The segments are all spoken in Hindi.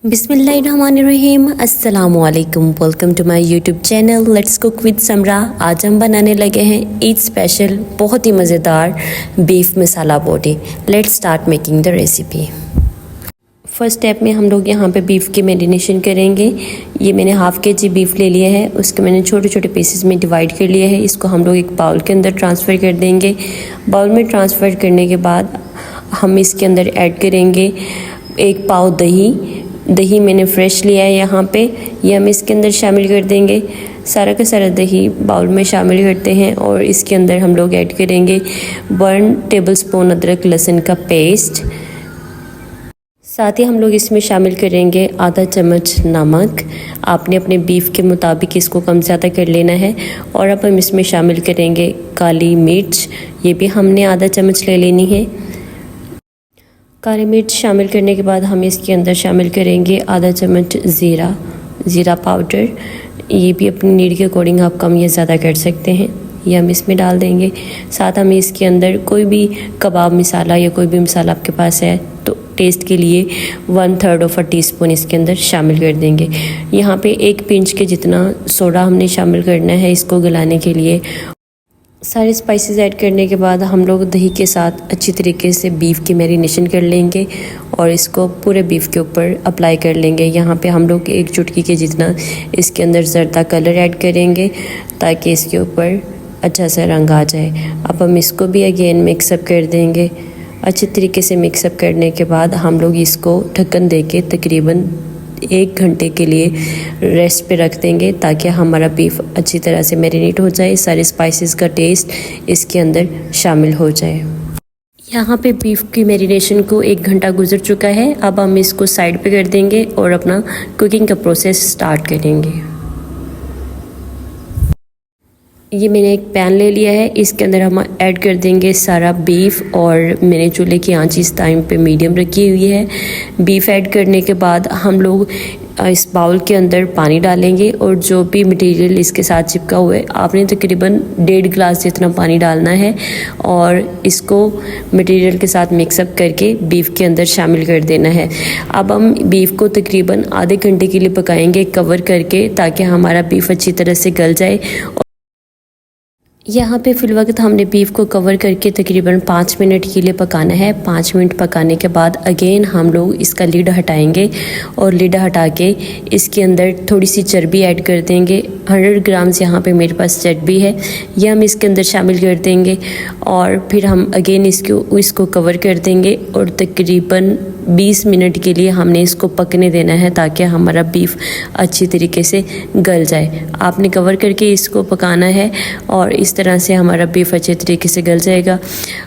बिस्मिल्लाहिर्रहमानिर्रहीम अस्सलामुअलैकुम। Welcome to my YouTube channel let's cook with Samra. आज हम बनाने लगे हैं ईद स्पेशल बहुत ही मज़ेदार बीफ मसाला बोटी। Let's start making the recipe. First step में हम लोग यहाँ पे बीफ की मैरिनेशन करेंगे। ये मैंने हाफ़ केजी बीफ ले लिया है, उसके मैंने छोटे छोटे पीसेस में डिवाइड कर लिया है। इसको हम लोग एक बाउल के अंदर ट्रांसफ़र कर देंगे। बाउल में ट्रांसफ़र करने के बाद हम इसके अंदर ऐड करेंगे 1 पाव दही मैंने फ्रेश लिया है यहाँ पे, ये हम इसके अंदर शामिल कर देंगे। सारा का सारा दही बाउल में शामिल करते हैं और इसके अंदर हम लोग ऐड करेंगे 1 टेबलस्पून अदरक लहसुन का पेस्ट। साथ ही हम लोग इसमें शामिल करेंगे आधा चम्मच नमक। आपने अपने बीफ के मुताबिक इसको कम ज़्यादा कर लेना है। और अब हम इसमें शामिल करेंगे काली मिर्च, ये भी हमने आधा चम्मच ले लेनी है। काली मिर्च शामिल करने के बाद हम इसके अंदर शामिल करेंगे आधा चम्मच ज़ीरा पाउडर। ये भी अपनी नीड के अकॉर्डिंग आप कम या ज़्यादा कर सकते हैं, ये हम इसमें डाल देंगे। साथ हम इसके अंदर कोई भी कबाब मसाला या कोई भी मसाला आपके पास है तो टेस्ट के लिए 1/3 टीस्पून इसके अंदर शामिल कर देंगे। यहाँ पे 1 पिंच के जितना सोडा हमने शामिल करना है इसको गलाने के लिए। सारे स्पाइसेस ऐड करने के बाद हम लोग दही के साथ अच्छी तरीके से बीफ की मैरिनेशन कर लेंगे और इसको पूरे बीफ के ऊपर अप्लाई कर लेंगे। यहाँ पे हम लोग 1 चुटकी के जितना इसके अंदर ज़रदा कलर ऐड करेंगे ताकि इसके ऊपर अच्छा सा रंग आ जाए। अब हम इसको भी अगेन मिक्सअप कर देंगे। अच्छे तरीके से मिक्सअप करने के बाद हम लोग इसको ढक्कन दे के तकरीबन 1 घंटे के लिए रेस्ट पे रख देंगे ताकि हमारा बीफ अच्छी तरह से मैरिनेट हो जाए, सारे स्पाइसेस का टेस्ट इसके अंदर शामिल हो जाए। यहाँ पे बीफ की मैरिनेशन को 1 घंटा गुजर चुका है। अब हम इसको साइड पे कर देंगे और अपना कुकिंग का प्रोसेस स्टार्ट करेंगे। ये मैंने एक पैन ले लिया है, इसके अंदर हम ऐड कर देंगे सारा बीफ और मैंने चूल्हे की आंच इस टाइम पे मीडियम रखी हुई है। बीफ ऐड करने के बाद हम लोग इस बाउल के अंदर पानी डालेंगे और जो भी मटेरियल इसके साथ चिपका हुआ है आपने तकरीबन 1.5 गिलास जितना पानी डालना है और इसको मटेरियल के साथ मिक्सअप करके बीफ के अंदर शामिल कर देना है। अब हम बीफ को तकरीबन आधे घंटे के लिए पकाएंगे कवर करके ताकि हमारा बीफ अच्छी तरह से गल जाए। यहाँ पे फिल वक्त हमने बीफ को कवर करके तकरीबन 5 मिनट के लिए पकाना है। 5 मिनट पकाने के बाद अगेन हम लोग इसका लिड हटाएंगे और लिड हटा के इसके अंदर थोड़ी सी चर्बी ऐड कर देंगे। 100 ग्राम्स यहाँ पे मेरे पास चर्बी है, यह हम इसके अंदर शामिल कर देंगे और फिर हम अगेन इसको कवर कर देंगे और तकरीबन 20 मिनट के लिए हमने इसको पकने देना है ताकि हमारा बीफ अच्छी तरीके से गल जाए। आपने कवर करके इसको पकाना है और इस तरह से हमारा बीफ अच्छे तरीके से गल जाएगा।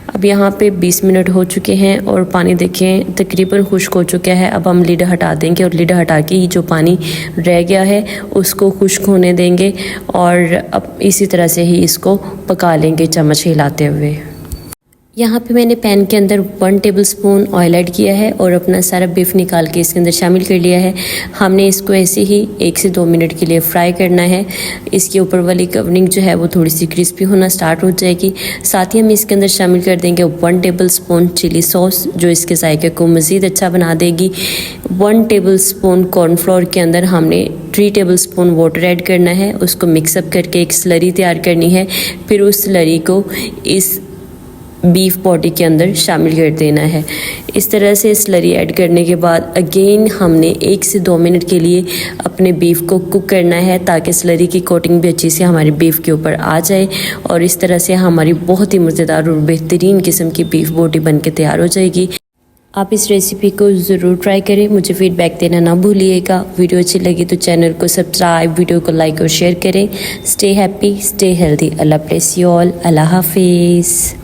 अब यहाँ पे 20 मिनट हो चुके हैं और पानी देखें तकरीबन खुश्क हो चुका है। अब हम लिड हटा देंगे और लिड हटा के जो पानी रह गया है उसको खुश्क होने देंगे और अब इसी तरह से ही इसको पका लेंगे चम्मच हिलाते हुए। यहाँ पे मैंने पैन के अंदर 1 टेबलस्पून ऑयल ऐड किया है और अपना सारा बीफ निकाल के इसके अंदर शामिल कर लिया है। हमने इसको ऐसे ही 1 से 2 मिनट के लिए फ्राई करना है। इसके ऊपर वाली कवरिंग जो है वो थोड़ी सी क्रिस्पी होना स्टार्ट हो जाएगी। साथ ही हम इसके अंदर शामिल कर देंगे 1 टेबलस्पून चिली सॉस जो इसके जायके को मज़ीद अच्छा बना देगी। 1 टेबलस्पून कॉर्नफ्लोर के अंदर हमने 3 टेबलस्पून वाटर ऐड करना है, उसको मिक्सअप करके एक स्लरी तैयार करनी है। फिर उस स्लरी को इस बीफ बॉडी के अंदर शामिल कर देना है। इस तरह से स्लरी ऐड करने के बाद अगेन हमने 1 से 2 मिनट के लिए अपने बीफ को कुक करना है ताकि स्लरी की कोटिंग भी अच्छी से हमारे बीफ के ऊपर आ जाए और इस तरह से हमारी बहुत ही मज़ेदार और बेहतरीन किस्म की बीफ बॉडी बन के तैयार हो जाएगी। आप इस रेसिपी को ज़रूर ट्राई करें, मुझे फीडबैक देना ना भूलिएगा। वीडियो अच्छी लगी तो चैनल को सब्सक्राइब, वीडियो को लाइक और शेयर करें। Stay happy, stay healthy. Allah bless you all. Allah हाफिज़।